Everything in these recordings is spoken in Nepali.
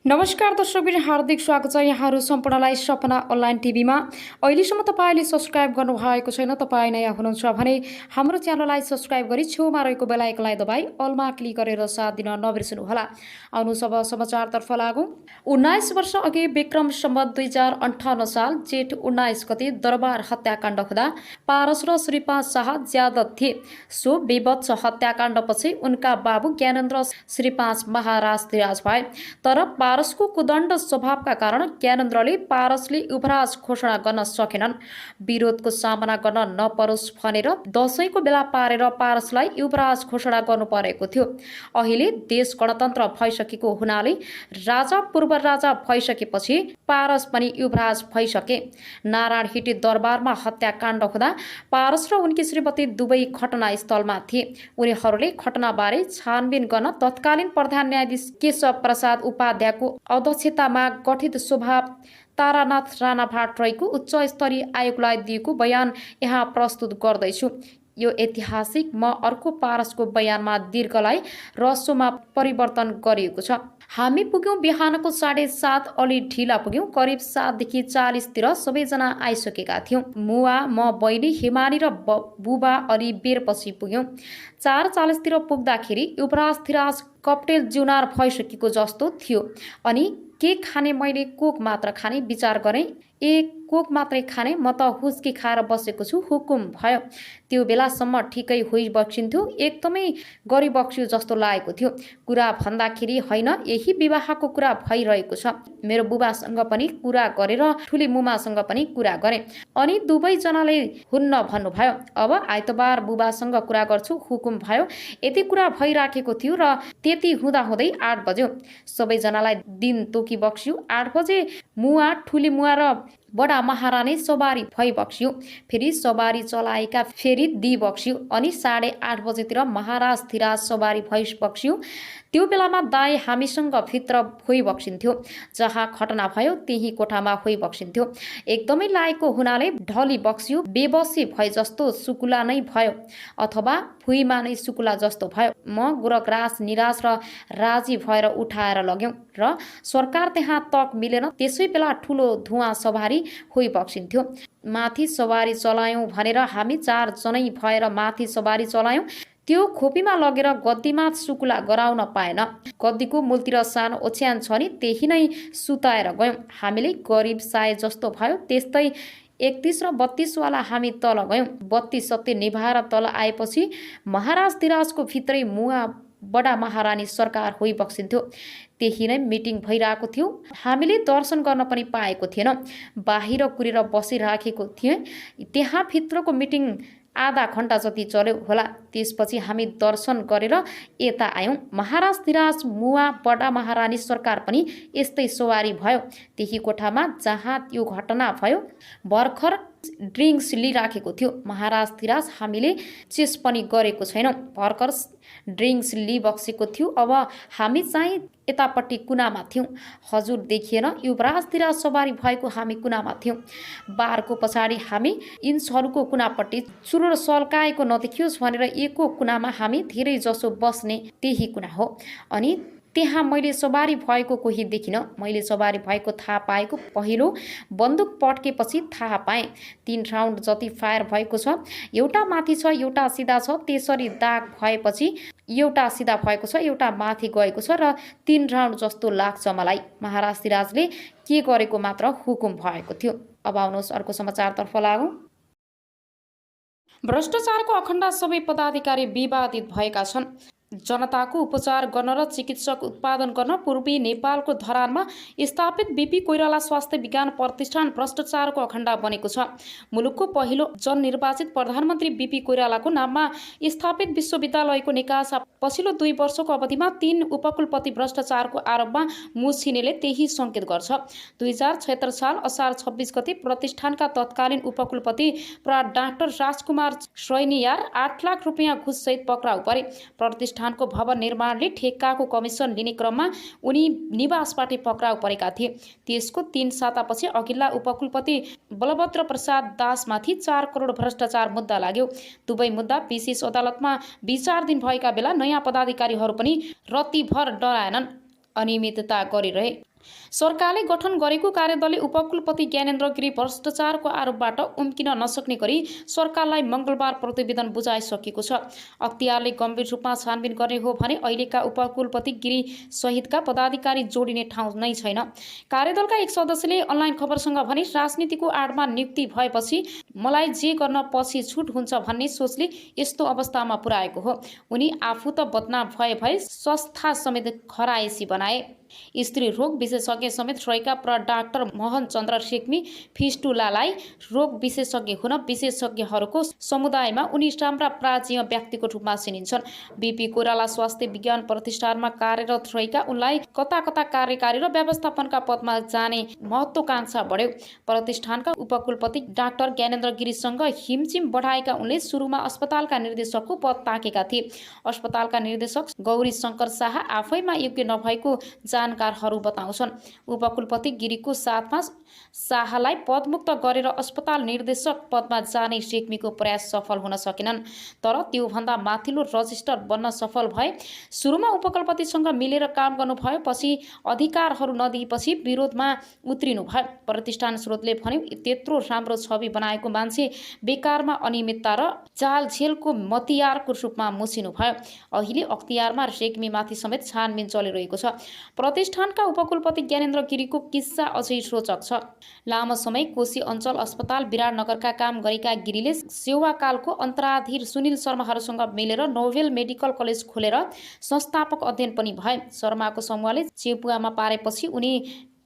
नमस्कार दर्शकबिन हार्दिक स्वागत छ यहाँहरू सम्पूर्णलाई सपना अनलाइन टिभीमा। अहिलेसम्म तपाईँले सब्स्क्राइब गर्नुभएको छैन, तपाईँ नयाँ हुनुहुन्छ भने हाम्रो च्यानललाई सब्स्क्राइब गरी छेउमा रहेको बेल आइकनलाई दबाई अलमा क्लिक गरेर साथ दिन नबिर्सनुहोला। आउनुहोस् अब समाचारतर्फ लागौँ। 19 वर्ष अघि विक्रम सम्वत 2058 साल जेठ 19 गते दरबार हत्याकाण्ड हुँदा पारस र श्रीपाद शाह ज्यादव थिए। सो विभत्स हत्याकाण्डपछि उनका बाबु ज्ञानेन्द्र श्रीपाद महाराजधिराज भए। तर पारसको कुदण्ड स्वभावका कारण ज्ञानेन्द्रले पारसले युवराज घोषणा गर्न सकेनन्। विरोधको सामना गर्न नपरोस् भनेर दशैंको बेला पारेर पारसलाई युवराज घोषणा गर्नु परेको थियो। अहिले देश गणतन्त्र भइसकेको हुनाले राजा पूर्व राजा भइसकेपछि पारस पनि युवराज भइसके। नारायण हिटी दरबारमा हत्याकाण्ड हुँदा पारस र उनकी श्रीमती दुवै घटनास्थलमा थिए। उनीहरूले घटनाबारे छानबिन गर्न तत्कालीन प्रधान न्यायाधीश केशव प्रसाद उपाध्यायको अध्यक्षतामा गठित स्वभाव तारानाथ राणा भट्टराईको उच्च स्तरीय आयोगलाई दिएको बयान यहाँ प्रस्तुत गर्दैछु। यो ऐतिहासिक म अर्को पारसको बयानमा दीर्घलाई रस्वमा परिवर्तन गरिएको छ। हामी पुग्यौं बिहानको 7:30 अलि ढिला पुग्यौं। करिब 7 देखि 40 सबैजना आइसकेका थियौं। मुवा म बहिनी हिमानी र बुबा अलि बेरपछि पुग्यौं। 4:40 पुग्दाखेरि युवराजधिराज कप्टेल जुनार भइसकेको जस्तो थियो। अनि के खाने मैले कोक मात्र खाने विचार गरेँ। कोक मात्रै खाने, म त हुस्की खाएर बसेको छु। हुकुम भयो। त्यो बेलासम्म ठिकै बक्सिन्थ्यो, एकदमै गरिबक्स्यो जस्तो लागेको थियो। कुरा भन्दाखेरि होइन, यही विवाहको कुरा भइरहेको छ। मेरो बुबासँग पनि कुरा गरेर ठुली मुमासँग पनि कुरा गरेँ। अनि दुवैजनाले हुन्न भन्नुभयो। अब आइतबार बुबासँग कुरा गर्छु हुकुम भयो। यति कुरा भइराखेको थियो र त्यति हुँदाहुँदै 8 बज्यो। सबैजनालाई दिन तोकी बक्स्यो। 8 बजे मुवा, ठुली मुवा र बडा महारानी सवारी भई बक्स्यो। फेरि सवारी चलाएका फेरि दी बक्स्यो। अनि 8:30 बजेतिर महाराजधिराज सवारी भई बक्स्यो। त्यो बेलामा दाई हामीसँग भित्र होइ बक्सिन्थ्यो। जहाँ घटना भयो त्यही कोठामा होइ बक्सिन्थ्यो। एकदमै लागेको हुनाले ढली बक्स्यो। बेबसी भए जस्तो सुकुला नै भयो, अथवा भुइँमा नै सुकुला जस्तो भयो। म गुरग्रास निराश र राजी भएर उठाएर लग्यौं र सरकार त्यहाँ तक मिलेन। त्यसै बेला ठुलो धुवा सवारी होइ बक्सिन्थ्यो। माथि सवारी चलायौं भनेर हामी 4 जनै भएर माथि सवारी चलायौं। त्यो खोपीमा लगेर गद्दीमा सुकुला गराउन पाएन। गद्दीको मूलतिर सानो ओछ्यान छ नि, त्यही नै सुताएर गयौं। हामीले गरिब साए जस्तो भयो। त्यस्तै 31 र 32 वाला हामी तल गयौं। बत्ती सत्ती निभाएर तल आएपछि महाराजधिराजको भित्रै मुवा बडा महारानी सरकार होइ बक्सिन्थ्यो। त्यही नै मिटिङ भइरहेको थियो। हामीले दर्शन गर्न पनि पाएको थिएन। बाहिर कुरेर बसिराखेको थिएँ। त्यहाँ भित्रको मिटिङ आधा घण्टा जति चल्यो होला। त्यसपछि हामी दर्शन गरेर यता आयौं। महाराजधिराज, मुवा, बडा महारानी सरकार पनि यस्तै सवारी भयो। त्यही कोठामा जहाँ यो घटना भयो भर्खर ड्रिङ्क्स लिइराखेको थियो महाराजधिराज। हामीले चेस पनि गरेको छैनौँ, भर्खर ड्रिङ्क्स लिइबक्सेको थियो। अब हामी चाहिँ यतापट्टि कुनामा थियौँ। हजुर देखिएन, युवराजधिराज सवारी भएको हामी कुनामा थियौँ। बारको पछाडि हामी इन्चहरूको कुनापट्टि चुरोर सल्काएको नदेखियोस् भनेर एकको कुनामा हामी धेरै जसो बस्ने त्यही कुना हो। अनि त्यहाँ मैले सवारी भएको कोही देखिन। मैले सवारी भएको थाहा पाएको पहिलो बन्दुक पड्केपछि थाहा पाएँ। 3 राउन्ड जति फायर भएको छ। एउटा माथि छ, एउटा सिधा छ। त्यसरी दाग भएपछि एउटा सिधा भएको छ, एउटा माथि गएको छ र 3 राउन्ड जस्तो लाग्छ मलाई। महाराजधिराजले के गरेको मात्र हुकुम भएको थियो। अब आउनुहोस् अर्को समाचारतर्फ लागौँ। भ्रष्टाचारको अखण्ड सबै पदाधिकारी विवादित भएका छन्। जनताको उपचार गर्न र चिकित्सक उत्पादन गर्न पूर्वी नेपालको धरानमा स्थापित बीपी कोइराला स्वास्थ्य विज्ञान प्रतिष्ठान भ्रष्टाचारको अखण्ड बनेको छ। मुलुकको पहिलो जननिर्वाचित प्रधानमन्त्री बीपी कोइरालाको नाममा स्थापित विश्वविद्यालयको निकासा पछिल्लो 2 वर्षको अवधिमा 3 उपकुलपति भ्रष्टाचारको आरोपमा मुछिनेले त्यही सङ्केत गर्छ। 2076 साल असार 26 गते प्रतिष्ठानका तत्कालीन उपकुलपति प्रा डाक्टर राजकुमार श्रैनियार 8 लाख रुपियाँ घुससहित पक्राउ परे। प्रतिष्ठानको भवन निर्माणले ठेक्काको कमिसन लिने क्रममा उनी निवासबाट पक्राउ परेका थिए। त्यसको 3 सातापछि अघिल्ला उपकुलपति बलभद्र प्रसाद दासमाथि 4 करोड भ्रष्टाचार मुद्दा लाग्यो। दुवै मुद्दा विशेष अदालतमा विचाराधीन भएका बेला नयाँ पदाधिकारीहरू पनि रत्तीभर डराएनन्, अनियमितता गरिरहे। सरकारले गठन गरेको कार्यदलले उपकुलपति ज्ञानेन्द्र गिरी भ्रष्टाचारको आरोपबाट उम्किन नसक्ने गरी सरकारलाई मङ्गलबार प्रतिवेदन बुझाइसकेको छ। अख्तियारले गम्भीर रूपमा छानबिन गर्ने हो भने अहिलेका उपकुलपति गिरी सहितका पदाधिकारी जोडिने ठाउँ नै छैन। कार्यदलका एक सदस्यले अनलाइन खबरसँग भने राजनीतिको आडमा नियुक्ति भएपछि मलाई जे गर्न पछि छुट हुन्छ भन्ने सोचले यस्तो अवस्थामा पुर्याएको हो। उनी आफू त बदनाम भए संस्था समेत खराएसी बनाए। स्त्री रोग विशेषज्ञ समेत रहेका डाक्टर मोहन चन्द्र रेग्मी फिस्टुलालाई रोग विशेषज्ञ हुन विशेषज्ञहरूको समुदायमा उनी राम्रा प्राचीन व्यक्तिको रूपमा चिनिन्छन्। बीपी कोइराला स्वास्थ्य विज्ञान प्रतिष्ठानमा कार्यरत रहेका उनलाई कता कता कार्यकारी र व्यवस्थापनका पदमा जाने महत्त्वाकांक्षा बढ्यो। प्रतिष्ठानका उपकुलपति डाक्टर ज्ञानेन्द्र गिरीसँग हिमचिम बढाएका उनले सुरुमा अस्पतालका निर्देशकको पद ताकेका थिए। अस्पतालका निर्देशक गौरी शङ्कर शाह आफैमा योग्य नभएको जानकारहरू बताउँछन्। उपकुलपति गिरीको साथमा शाहलाई पदमुक्त गरेर अस्पताल निर्देशक पदमा जाने रेग्मीको प्रयास सफल हुन सकेनन्, तर त्योभन्दा माथिल्लो रजिस्टर बन्न सफल भए। सुरुमा उपकुलपतिसँग मिलेर काम गर्नुभयो, पछि अधिकारहरू नदिएपछि विरोधमा उत्रिनु भयो। प्रतिष्ठान स्रोतले भन्यो त्यत्रो राम्रो छवि बनाएको मान्छे बेकारमा अनियमितता र जालझेलको मतियारको रूपमा मुछिनु भयो। अहिले अख्तियारमा रेग्मीमाथि समेत छानबिन चलिरहेको छ। प्रतिष्ठानका उपकुलपति ज्ञानेन्द्र गिरीको किस्सा अझै रोचक छ। लामो समय कोशी अञ्चल अस्पताल विराटनगरका काम गरेका गिरीले सेवाकालको अन्तराधीर सुनिल शर्माहरूसँग मिलेर नोभेल मेडिकल कलेज खोलेर संस्थापक अध्ययन पनि भए। शर्माको समूहले चेपुवामा पारेपछि उनी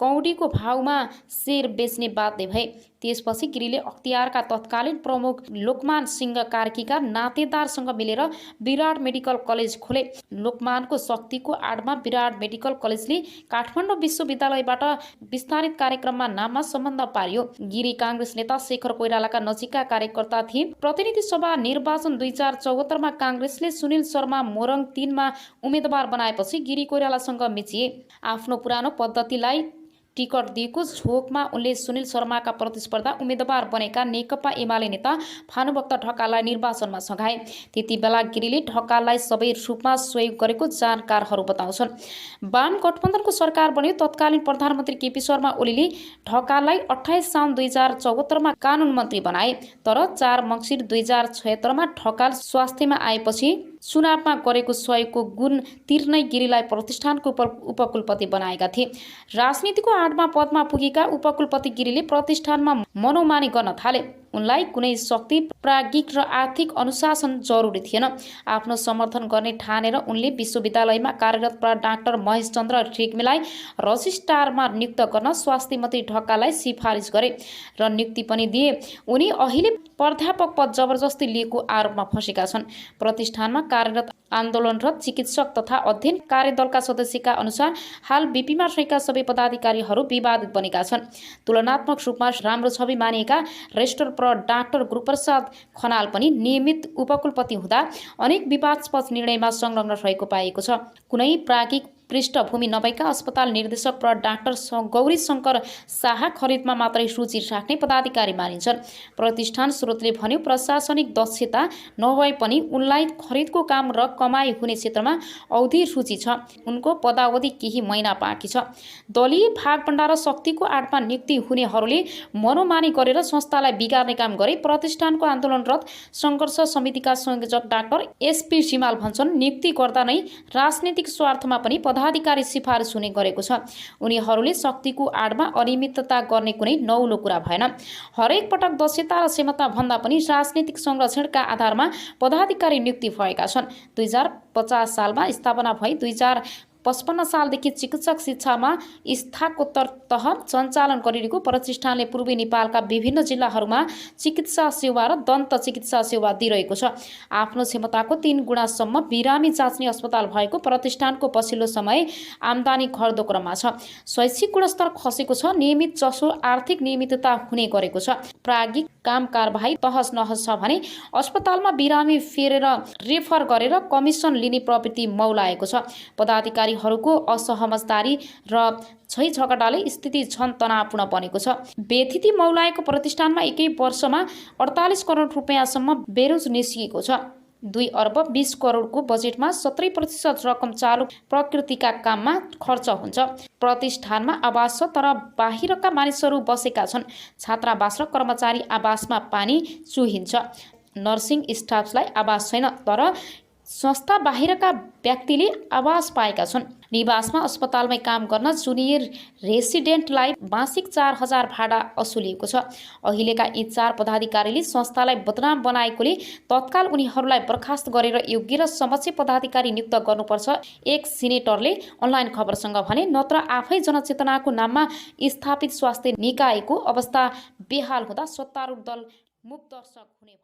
कौडीको भावमा शेर बेच्ने बाध्य भए। त्यसपछि गिरीले अख्तियारका तत्कालीन प्रमुख लोकमान सिंह कार्कीका नातेदारसँग मिलेर विराट मेडिकल कलेज खोले। लोकमानको शक्तिको आडमा विराट मेडिकल कलेजले काठमाडौँ विश्वविद्यालयबाट विस्तारित कार्यक्रममा नाममा सम्बन्ध पार्यो। गिरी काङ्ग्रेस नेता शेखर कोइरालाका नजिकका कार्यकर्ता थिए। प्रतिनिधि सभा निर्वाचन 2074मा काङ्ग्रेसले सुनिल शर्मा मोरङ 3मा उम्मेदवार बनाएपछि गिरी कोइरालासँग मिचिए। आफ्नो पुरानो पद्धतिलाई टिकट दिएको झोकमा उनले सुनिल शर्माका प्रतिस्पर्धा उम्मेदवार बनेका नेकपा एमाले नेता भानुभक्त ढकाललाई निर्वाचनमा सघाए। त्यति बेला गिरीले ढकाललाई सबै रूपमा सहयोग गरेको जानकारहरू बताउँछन्। वाम गठबन्धनको सरकार बन्यो। तत्कालीन प्रधानमन्त्री केपी शर्मा ओलीले ढकाललाई 28 साउन 2074मा कानुन मन्त्री बनाए, तर 4 मङ्सिर 2076मा ढकाल स्वास्थ्यमा आएपछि चुनावमा गरेको सहयोगको गुण तिर्नै गिरीलाई प्रतिष्ठानको उपकुलपति बनाएका थिए। राजनीतिको आडमा पदमा पुगेका उपकुलपति गिरीले प्रतिष्ठानमा मनोमानी गर्न थाले। उनलाई कुनै शक्ति, प्राज्ञिक र आर्थिक अनुशासन जरुरी थिएन। आफ्नो समर्थन गर्ने ठानेर उनले विश्वविद्यालयमा कार्यरत डाक्टर महेश चन्द्र रेग्मीलाई रजिस्ट्रारमा नियुक्त गर्न स्वास्थ्य मन्त्री ढकाललाई सिफारिस गरे र नियुक्ति पनि दिए। उनी अहिले प्राध्यापक पद जबरजस्ती लिएको आरोपमा फँसेका छन्। प्रतिष्ठानमा कार्यरत आन्दोलनरत चिकित्सक तथा अध्ययन कार्यदलका सदस्यका अनुसार हाल बीपीमा रहेका सबै पदाधिकारीहरू विवादित बनेका छन्। तुलनात्मक रूपमा राम्रो छवि मानिएका रेजिस्ट्रार डाक्टर गुरुप्रसाद खनाल पनि नियमित उपकुलपति हुँदा अनेक विवादास्पद निर्णयमा संलग्न रहेको पाइएको छ। कुनै प्राज्ञिक पृष्ठभूमि नभएका अस्पताल निर्देशक डाक्टर गौरी शङ्कर शाह खरिदमा मात्रै रुचि राख्ने पदाधिकारी मानिन्छन्। प्रतिष्ठान स्रोतले भन्यो प्रशासनिक दक्षता नभए पनि उनलाई खरिदको काम र कमाई हुने क्षेत्रमा औधी रुचि छ। उनको पदावधि केही महिना बाँकी छ। दलीय भागभण्डा र शक्तिको आडमा नियुक्ति हुनेहरूले मनोमानी गरेर संस्थालाई बिगार्ने काम गरे। प्रतिष्ठानको आन्दोलनरत सङ्घर्ष समितिका संयोजक डाक्टर एसपी सिमाल भन्छन् नियुक्ति गर्दा नै राजनीतिक स्वार्थमा पनि पदाधिकारी सिफारिस हुने गरेको छ। उनीहरूले शक्तिको आडमा अनियमितता गर्ने कुनै नौलो कुरा भएन। हरेक पटक दक्षता र क्षमता भन्दा पनि राजनीतिक संरक्षणका आधारमा पदाधिकारी नियुक्ति भएका छन्। 2050 सालमा स्थापना भई 2055 सालदेखि चिकित्सक शिक्षामा स्नातकोत्तर तह सञ्चालन गरिरहेको प्रतिष्ठानले पूर्वी नेपालका विभिन्न जिल्लाहरूमा चिकित्सा सेवा र दन्त चिकित्सा सेवा दिइरहेको छ। आफ्नो क्षमताको 3 गुणासम्म बिरामी जाँच्ने अस्पताल भएको प्रतिष्ठानको पछिल्लो समय आम्दानी घट्दो क्रममा छ। शैक्षिक गुणस्तर खसेको छ। नियमित जसो आर्थिक नियमितता हुने गरेको छ। प्राज्ञिक काम कारबाही तहस नहस छ भने अस्पतालमा बिरामी फेरेर रेफर गरेर कमिसन लिने प्रवृत्ति मौलाएको छ। पदाधिकारीहरूको असहमतदारी र झैझगडाले स्थिति झन तनावपूर्ण बनेको छ। बेथिति मौलाएको प्रतिष्ठानमा एकै वर्षमा 48 करोड रुपियाँसम्म बेरोज निस्किएको छ। 2 अर्ब 20 करोडको बजेटमा 70% रकम चालु प्रकृतिका काममा खर्च हुन्छ। प्रतिष्ठानमा आवास छ तर बाहिरका मानिसहरू बसेका छन्। छात्रावास र कर्मचारी आवासमा पानी चुहिन्छ। नर्सिङ स्टाफलाई आवास छैन तर संस्था बाहिरका व्यक्तिले आवास पाएका छन्। निवासमा अस्पतालमै काम गर्न जुनियर रेसिडेन्टलाई मासिक 4,000 भाडा असुलिएको छ। अहिलेका यी 4 पदाधिकारीले संस्थालाई बदनाम बनाएकोले तत्काल उनीहरूलाई बर्खास्त गरेर योग्य र समक्ष पदाधिकारी नियुक्त गर्नुपर्छ, एक सिनेटरले अनलाइन खबरसँग भने। नत्र आफै जनचेतनाको नाममा स्थापित स्वास्थ्य निकायको अवस्था बेहाल हुँदा सत्तारूढ दल मूक दर्शक हुने